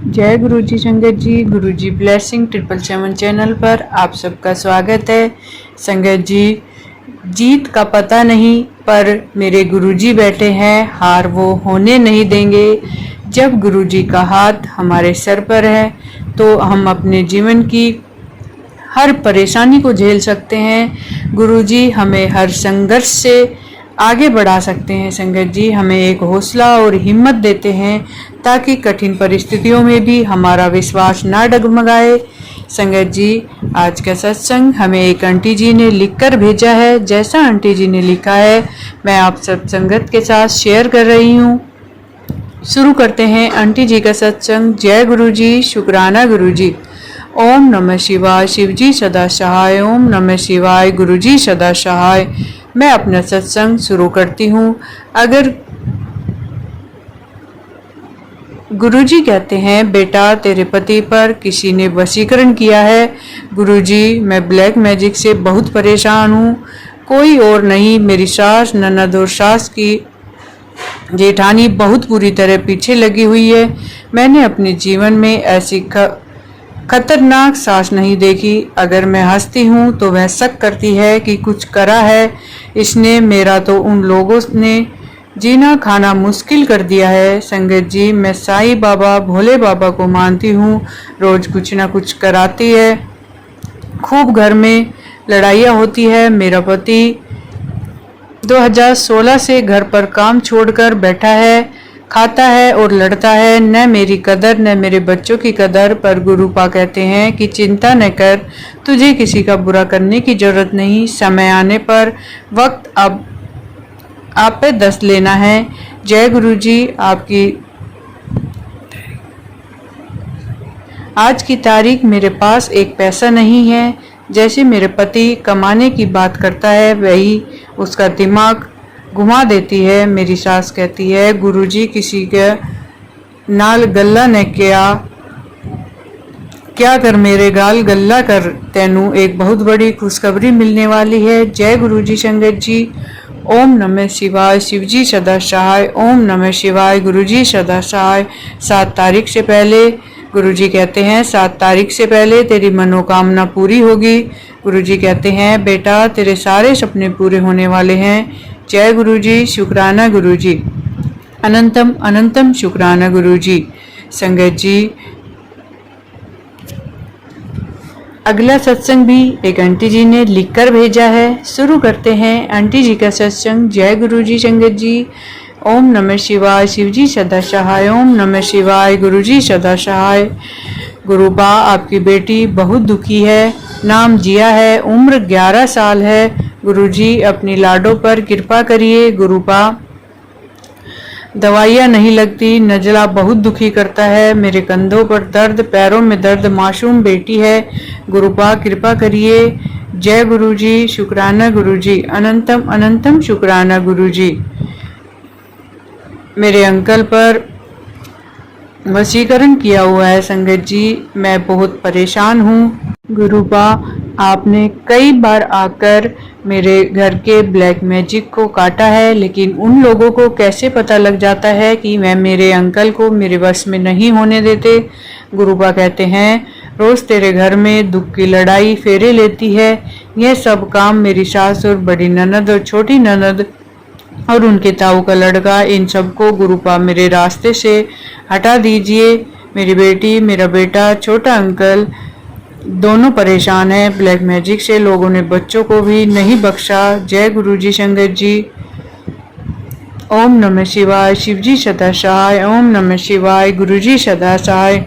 जय गुरु जी संगत जी। गुरु जी blessing 777 channel पर आप सबका स्वागत है। संगत जी, जीत का पता नहीं पर मेरे गुरु जी बैठे हैं, हार वो होने नहीं देंगे। जब गुरु जी का हाथ हमारे सर पर है तो हम अपने जीवन की हर परेशानी को झेल सकते हैं। गुरु जी हमें हर संघर्ष से आगे बढ़ा सकते हैं। संगत जी हमें एक हौसला और हिम्मत देते हैं ताकि कठिन परिस्थितियों में भी हमारा विश्वास ना डगमगाए। संगत जी, आज का सत्संग हमें एक आंटी जी ने लिखकर भेजा है। जैसा आंटी जी ने लिखा है मैं आप सब संगत के साथ शेयर कर रही हूँ। शुरू करते हैं आंटी जी का सत्संग। जय गुरु जी, शुक्राना गुरु जी। ओम नमः शिवाय, शिव जी सदा सहाय। ओम नमः शिवाय, गुरु जी सदा सहाय। मैं अपना सत्संग शुरू करती हूँ। अगर गुरुजी कहते हैं, बेटा तेरे पति पर किसी ने वशीकरण किया है। गुरुजी, मैं ब्लैक मैजिक से बहुत परेशान हूँ। कोई और नहीं, मेरी सास, ननद और सास की जेठानी बहुत बुरी तरह पीछे लगी हुई है। मैंने अपने जीवन में ऐसी खतरनाक सास नहीं देखी। अगर मैं हंसती हूँ तो वह शक करती है कि कुछ करा है इसने। मेरा तो उन लोगों ने जीना खाना मुश्किल कर दिया है। संगत जी, मैं साईं बाबा, भोले बाबा को मानती हूँ। रोज कुछ ना कुछ कराती है। खूब घर में लड़ाइयाँ होती है। मेरा पति 2016 से घर पर काम छोड़कर बैठा है, खाता है और लड़ता है। न मेरी कदर न मेरे बच्चों की कदर। पर गुरुपा कहते हैं कि चिंता न कर, तुझे किसी का बुरा करने की जरूरत नहीं। समय आने पर वक्त अब आप पे दस्त लेना है। जय गुरु जी। आज की तारीख मेरे पास एक पैसा नहीं है। जैसे मेरे पति कमाने की बात करता है वही उसका दिमाग घुमा देती है। मेरी सास कहती है, गुरुजी किसी के नाल गल्ला न क्या कर मेरे गाल गल्ला कर, तेनू एक बहुत बड़ी खुशखबरी मिलने वाली है। जय गुरु जी संगत जी। ओम नमः शिवाय, शिव जी सदा सहाय। ओम नमः शिवाय, गुरु जी सदा सहाय। 7 तारीख से पहले गुरु जी कहते हैं, 7 तारीख से पहले तेरी मनोकामना पूरी होगी। गुरु जी कहते हैं, बेटा तेरे सारे सपने पूरे होने वाले हैं। जय गुरु जी, शुक्राना गुरु जी। अनंतम अनंतम शुक्राना गुरु जी। संगत जी, अगला सत्संग भी एक आंटी जी ने लिखकर भेजा है। शुरू करते हैं आंटी जी का सत्संग। जय गुरु जी संगत जी। ओम नमः शिवाय, शिव जी सदा सहाय। ओम नमः शिवाय, गुरु जी सदा सहाय। गुरुबा, आपकी बेटी बहुत दुखी है। नाम जिया है, उम्र 11 साल है। गुरु जी अपनी लाडों पर कृपा करिए। गुरुबा, दवाइयाँ नहीं लगती, नजला बहुत दुखी करता है। मेरे कंधों पर दर्द, पैरों में दर्द। मासूम बेटी है। गुरुपा कृपा करिए। जय गुरु जी, शुक्राना गुरु जी। अनंतम अनंतम शुक्राना गुरु जी। मेरे अंकल पर वशीकरण किया हुआ है। संगत जी, मैं बहुत परेशान हूँ। गुरुपा, आपने कई बार आकर मेरे घर के ब्लैक मैजिक को काटा है, लेकिन उन लोगों को कैसे पता लग जाता है कि मैं मेरे अंकल को मेरे वश में नहीं होने देते। गुरुपा कहते हैं, रोज तेरे घर में दुख की लड़ाई फेरे लेती है। यह सब काम मेरी सास और बड़ी ननद और छोटी ननद और उनके ताऊ का लड़का, इन सबको गुरुपा मेरे रास्ते से हटा दीजिए। मेरी बेटी, मेरा बेटा, छोटा अंकल दोनों परेशान है ब्लैक मैजिक से। लोगों ने बच्चों को भी नहीं बख्शा। जय गुरु जी संगत जी। ओम नमः शिवाय, शिव जी सदा सहाय। ओम नमः शिवाय, गुरु जी सदा सहाय।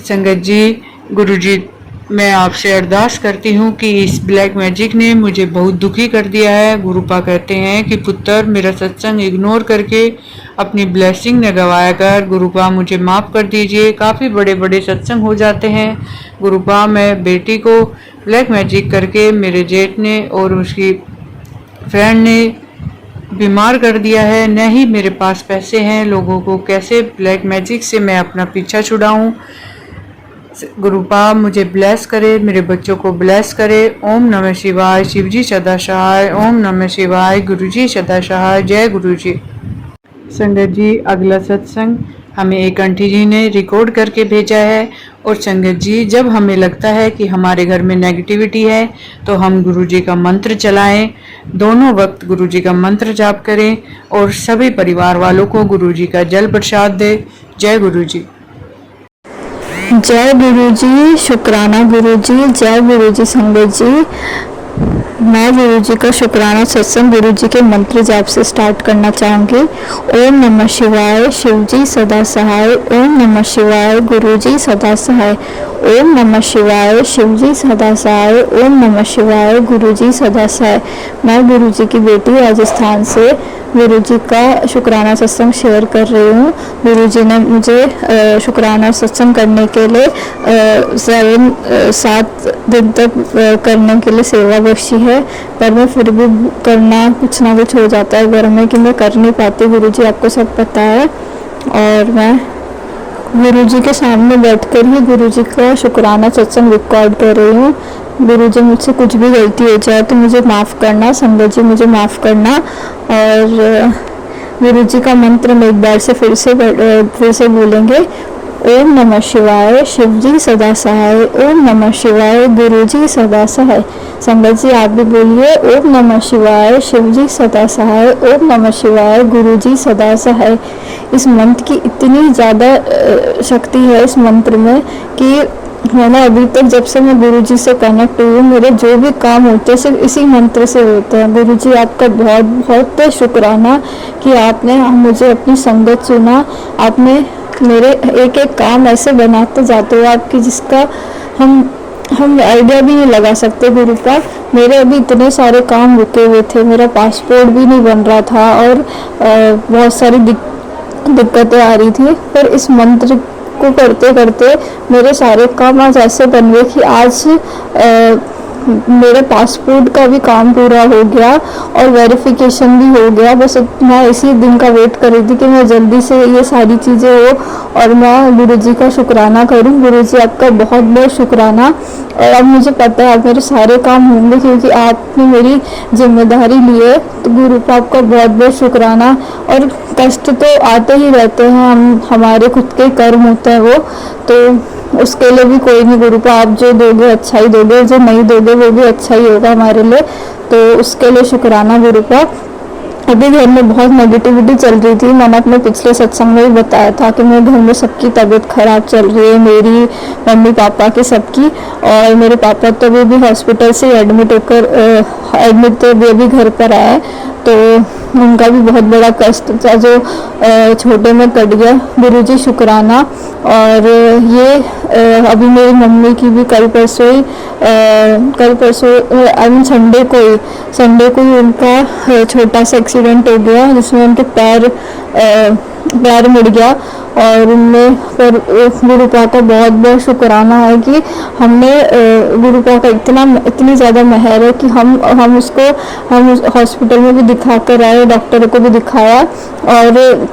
संगत जी, गुरु जी, मैं आपसे अरदास करती हूँ कि इस ब्लैक मैजिक ने मुझे बहुत दुखी कर दिया है। गुरुपा कहते हैं कि पुत्र, मेरा सत्संग इग्नोर करके अपनी ब्लेसिंग न गवाया कर। गुरुपा, मुझे माफ़ कर दीजिए, काफ़ी बड़े बड़े सत्संग हो जाते हैं। गुरुपा, मैं बेटी को ब्लैक मैजिक करके मेरे जेठ ने और उसकी फ्रेंड ने बीमार कर दिया है। न ही मेरे पास पैसे हैं। लोगों को कैसे ब्लैक मैजिक से मैं अपना पीछा छुड़ाऊँ। गुरुपा मुझे ब्लेस करे, मेरे बच्चों को ब्लेस करे। ओम नमः शिवाय, शिव जी सदा सहाय। ओम नमः शिवाय, गुरु जी सदा सहाय। जय गुरु जी। संगत जी, अगला सत्संग हमें एक आंटी जी ने रिकॉर्ड करके भेजा है। और संगत जी, जब हमें लगता है कि हमारे घर में नेगेटिविटी है तो हम गुरु जी का मंत्र चलाएं, दोनों वक्त गुरु जी का मंत्र जाप करें और सभी परिवार वालों को गुरु जी का जल प्रसाद दें। जय गुरु जी। जय गुरु जी, शुक्राना गुरु जी, जय गुरु जी। संगत जी, मैं गुरु जी का शुक्राना सत्संग गुरु जी के मंत्र जाप से स्टार्ट करना चाहूँगी। ओम नमः शिवाय, शिव जी सदा सहाय। ओम नमः शिवाय, गुरु जी सदा सहाय। ओम नमः शिवाय, शिव जी सदा सहाय। ओम नमः शिवाय, गुरु जी सदा सहाय। मैं गुरु जी की बेटी राजस्थान से गुरु जी का शुक्राना सत्संग शेयर कर रही हूँ। गुरु जी ने मुझे शुक्राना सत्संग करने के लिए 7 दिन तक करने के लिए सेवा बख्शी है, पर मैं फिर भी करना कुछ ना कुछ हो जाता है घर में कि मैं कर नहीं पाती। गुरु जी आपको सब पता है, और मैं गुरु जी के सामने बैठकर ही गुरु जी का शुक्राना सत्संग रिकॉर्ड कर रही हूँ। गुरु जी, मुझसे कुछ भी गलती हो जाए तो मुझे माफ़ करना। संगत जी, मुझे माफ़ करना। और गुरु जी का मंत्र में एक बार से फिर से बोलेंगे। ओम नमः शिवाय, शिव जी सदा सहाय। ओम नमः शिवाय, गुरु जी सदा सहाय। संगत जी, आप भी बोलिए। ओम नमः शिवाय, शिव जी सदा सहाय। ओम नमः शिवाय, गुरु जी सदा सहाय। इस मंत्र की इतनी ज़्यादा शक्ति है इस मंत्र में कि मैंने अभी तक, जब से मैं गुरु जी से कनेक्ट हुई हूँ, मेरे जो भी काम होते हैं सिर्फ इसी मंत्र से होते हैं। गुरु जी, आपका बहुत बहुत शुक्राना कि आपने मुझे अपनी संगत चुना। आपने मेरे एक एक काम ऐसे बनाते जाते हो आपकी, जिसका हम आइडिया भी नहीं लगा सकते। गुरु का, मेरे अभी इतने सारे काम रुके हुए थे, मेरा पासपोर्ट भी नहीं बन रहा था और बहुत सारी दिक्कतें आ रही थी, पर इस मंत्र को करते करते मेरे सारे काम आज ऐसे बन गए कि आज मेरे पासपोर्ट का भी काम पूरा हो गया और वेरिफिकेशन भी हो गया। बस मैं इसी दिन का वेट कर रही थी कि मैं जल्दी से ये सारी चीज़ें हो और मैं गुरु जी का शुक्राना करूं। गुरु जी, आपका बहुत बहुत शुक्राना। और अब मुझे पता है अब मेरे सारे काम होंगे क्योंकि आपने मेरी जिम्मेदारी ली है। तो गुरु का आपका बहुत बहुत शुक्राना। और कष्ट तो आते ही रहते हैं, हमारे खुद के कर्म होते हैं वो, तो उसके लिए भी कोई नहीं। गुरु को आप जो दोगे अच्छा ही दोगे, जो नहीं दोगे वो भी अच्छा ही होगा हमारे लिए। तो उसके लिए शुक्राना गुरु का। अभी घर में बहुत नेगेटिविटी चल रही थी। मैंने अपने पिछले सत्संग में भी बताया था कि मेरे घर में सबकी तबीयत खराब चल रही है, मेरी, मम्मी पापा की, सबकी। और मेरे पापा तो भी हॉस्पिटल से एडमिट तो अभी घर पर आए, तो उनका भी बहुत बड़ा कष्ट था जो छोटे में कट गया। गुरु जी, शुक्राना। और ये अभी मेरी मम्मी की भी कल परसों आई मीन संडे को ही उनका छोटा सा एक्सीडेंट हो गया, जिसमें उनके पैर मुड़ गया। और उनमें पर गुरु पा का बहुत बहुत शुक्राना है कि हमने गुरु पा का इतनी ज़्यादा मेहर है कि हम हॉस्पिटल में भी दिखा कर आए, डॉक्टर को भी दिखाया और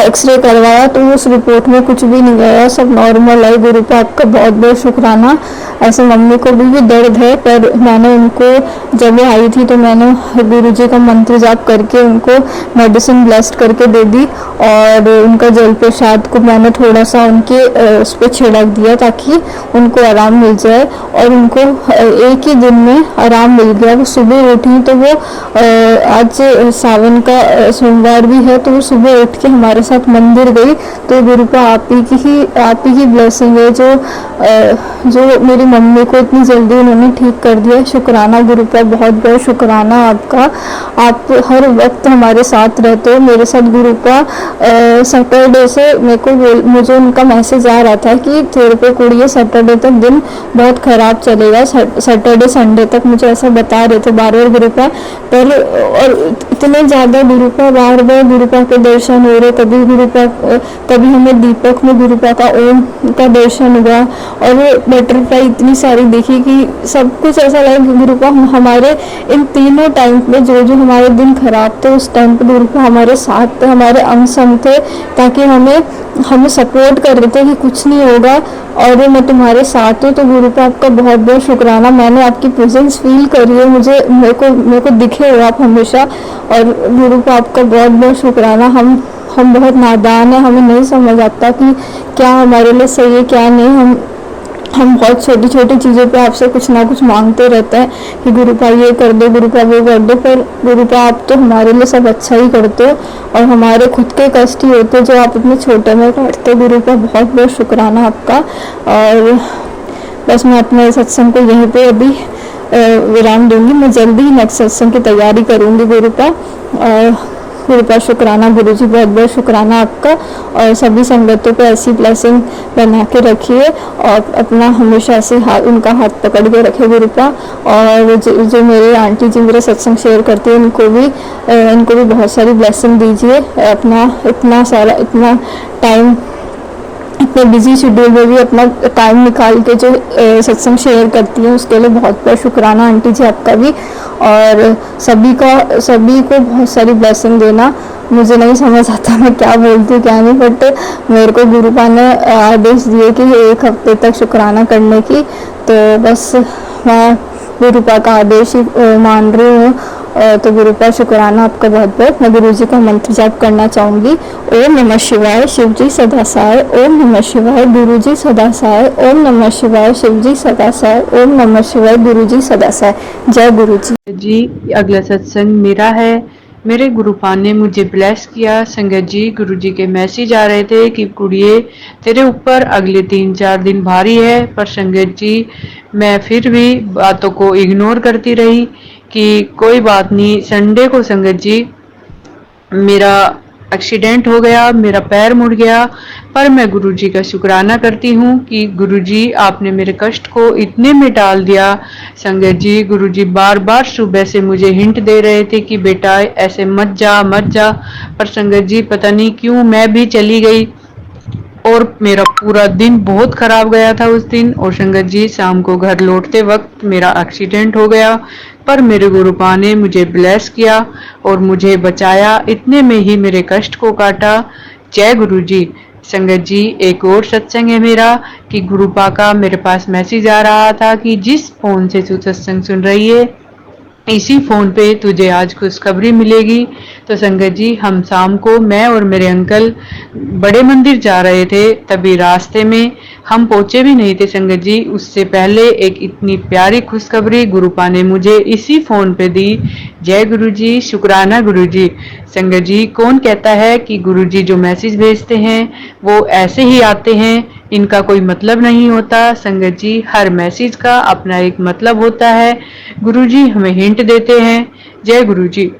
एक्सरे करवाया, तो उस रिपोर्ट में कुछ भी नहीं आया, सब नॉर्मल है। गुरु का आपका बहुत बहुत शुक्राना। ऐसे मम्मी को भी दर्द है, पर मैंने उनको, जब वो आई थी तो मैंने गुरु जी का मंत्र जाप करके उनको मेडिसिन ब्लेस्ड करके दे दी और उनका जल प्रसाद को मैंने थोड़ा सा उनके उस पर छिड़क दिया ताकि उनको आराम मिल जाए। और उनको एक ही दिन में आराम मिल गया। वो सुबह उठी तो वो आज सावन का सोमवार भी है, तो वो सुबह उठ के हमारे साथ मंदिर गई। तो गुरु का आप ही की ब्लेसिंग है जो मेरी मम्मी को इतनी जल्दी उन्होंने ठीक कर दिया। शुक्राना गुरु का, बहुत बहुत शुक्राना आपका। आप हर वक्त हमारे साथ रहते हो। मेरे साथ गुरु का सैटरडे से मुझे उनका मैसेज आ रहा था कि तेरे पे कुड़िए सैटरडे तक दिन बहुत ख़राब चलेगा। सैटरडे संडे तक मुझे ऐसा बता रहे थे बार-बार गुरु का। पर और इतने ज़्यादा गुरु का बार-बार गुरु के दर्शन हो रहे। कभी हमें दीपक में गुरु का ओम का दर्शन हुआ और वो बटरफ्लाई इतनी सारी देखी कि सब कुछ ऐसा लगा कि गुरु का हमारे इन तीनों टाइम पे जो हमारे दिन खराब थे उस टाइम पे गुरु का हमारे साथ थे, हमारे अंग संग थे, ताकि हमें सपोर्ट कर रहे थे कि कुछ नहीं होगा और मैं तुम्हारे साथ हूँ। तो गुरु का आपका बहुत बहुत शुक्राना। मैंने आपकी प्रेजेंस फील करी है, मेरे को दिखे हो आप हमेशा। और गुरु का आपका बहुत बहुत शुक्राना। हम बहुत नादान हैं, हमें नहीं समझ आता कि क्या हमारे लिए सही है क्या नहीं। हम बहुत छोटी छोटी चीज़ों पे आपसे कुछ ना कुछ मांगते रहते हैं कि गुरुपा ये कर दो, गुरुपा वो कर दो, पर गुरुपा आप तो हमारे लिए सब अच्छा ही करते हो और हमारे खुद के कष्ट ही होते जो आप इतने छोटे में काटते हो। गुरुपा बहुत बहुत शुक्राना आपका। और बस मैं अपने सत्संग को यहीं पे अभी विराम दूंगी। मैं जल्दी ही नेक्स्ट सत्संग की तैयारी करूंगी गुरुपा। गुरुपा शुक्राना गुरुजी, बहुत बहुत शुक्राना आपका। और सभी संगतों को ऐसी ब्लेसिंग बना के रखिए और अपना हमेशा ऐसे हाथ, उनका हाथ पकड़ के रखे गुरुपा। और जो मेरे आंटी जी मेरे सत्संग शेयर करती है इनको भी बहुत सारी ब्लेसिंग दीजिए। अपना इतना टाइम, इतने बिजी शेड्यूल में भी अपना टाइम निकाल के जो सत्संग शेयर करती है उसके लिए बहुत बहुत शुक्राना आंटी जी आपका भी। और सभी को बहुत सारी ब्लेसिंग देना। मुझे नहीं समझ आता मैं क्या बोलती हूँ क्या नहीं, बट मेरे को गुरुपा ने आदेश दिए कि 1 हफ्ते तक शुक्राना करने की, तो बस मैं गुरुपा का आदेश ही मान रही हूँ। तो गुरुपा शुक्राना आपका बहुत बहुत। मैं गुरुजी का मंत्र जाप करना चाहूँगी। ओम नमः शिवाय, शिव जी सदा साय। ओम नमः शिवाय, गुरुजी सदा साय। ओम नमः शिवाय, शिव जी सदा साय। ओम नमः शिवाय, गुरुजी सदा साय। जय गुरुजी। जी, अगला सत्संग मेरा है। मेरे गुरुपा ने मुझे ब्लेस किया। संगत जी, गुरुजी के मैसेज आ रहे थे कि कुड़िए तेरे ऊपर अगले 3-4 दिन भारी है, पर संगत जी मैं फिर भी बातों को इग्नोर करती रही कि कोई बात नहीं। संडे को संगत जी मेरा एक्सीडेंट हो गया, मेरा पैर मुड़ गया, पर मैं गुरुजी का शुक्राना करती हूँ कि गुरुजी आपने मेरे कष्ट को इतने में टाल दिया। संगत जी, गुरुजी बार बार सुबह से मुझे हिंट दे रहे थे कि बेटा ऐसे मत जा मत जा, पर संगत जी पता नहीं क्यों मैं भी चली गई और मेरा पूरा दिन बहुत खराब गया था उस दिन। और संगत जी, शाम को घर लौटते वक्त मेरा एक्सीडेंट हो गया, पर मेरे गुरुपा ने मुझे ब्लेस किया और मुझे बचाया, इतने में ही मेरे कष्ट को काटा। जय गुरुजी। संगत जी, एक और सत्संग है मेरा कि गुरुपा का मेरे पास मैसेज आ रहा था कि जिस फोन से तू सत्संग सुन रही है इसी फोन पे तुझे आज खुशखबरी मिलेगी। तो संगत जी, हम शाम को मैं और मेरे अंकल बड़े मंदिर जा रहे थे, तभी रास्ते में हम पहुंचे भी नहीं थे संगत जी, उससे पहले एक इतनी प्यारी खुशखबरी गुरुपा ने मुझे इसी फोन पे दी। जय गुरुजी, शुक्राना गुरुजी। संगत जी, कौन कहता है कि गुरुजी जो मैसेज भेजते हैं वो ऐसे ही आते हैं, इनका कोई मतलब नहीं होता। संगत जी, हर मैसेज का अपना एक मतलब होता है। गुरुजी हमें हिंट देते हैं। जय गुरुजी।